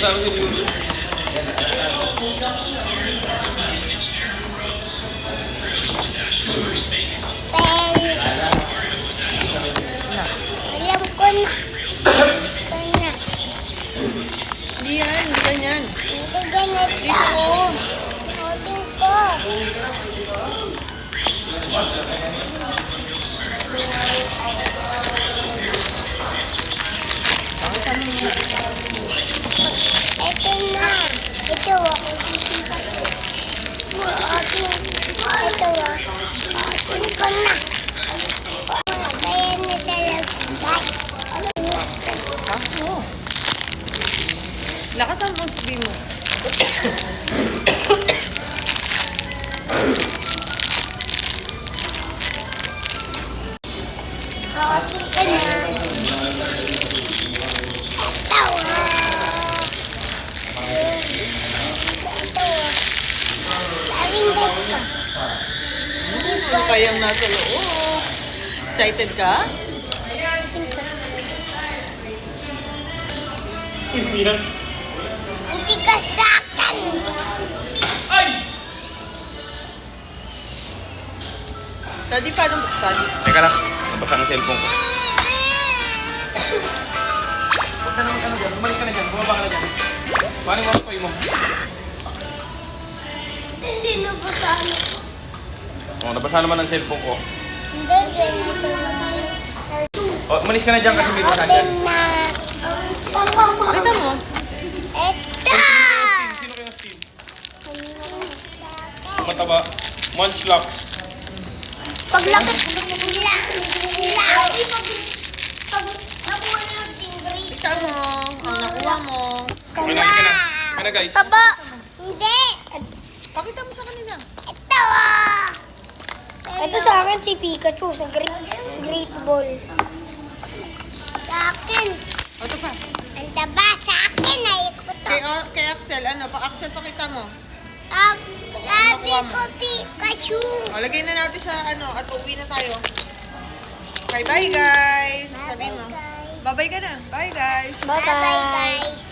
Alam ko na. Hindi yan, hindi ganyan. Hindi ganito. Dito. Holding ko. Ito na. Ito ako. Ito akin ko na. Kaya na talaga. Kaso. Lakas ang musbi mo. Akin ka na. Tawa. Daming ka. Ano kayang nasa loob? Excited ka? Hindi ka sa akin. So, di paano buksan? Teka lang, nabasa ng cellphone ko. Huwag ka naman dyan, bumalik ka na dyan, bumaba ka na dyan. Paano mo ako mo? Hindi na ba sana? Oh, nabasa naman ang cellphone ko. Hindi, ganito naman. Oh, umalis ka na dyan kasi may basa dyan. Open na. Pakita mo. Ito! Sino kayo Steve? Mataba. Munchlax. Paglaki nila, pag nakuha na yung tingri. Pakita mo. Ang nakuha mo. Okay na, okay na. Okay na guys. Taba! Hindi! Pakita mo sa kanila. Ito! Ito sa akin si Pikachu sa Great Ball. Sa akin. O, ito pa. Ang taba sa akin ay ito. Kay Axel, ano? Axel, pakita mo. Sabi ko Pikachu. O, lagay na natin sa ano, at uwi na tayo. Okay, bye guys. Sabi mo. Bye-bye guys. Bye-bye ka na. Bye guys. Bye-bye guys.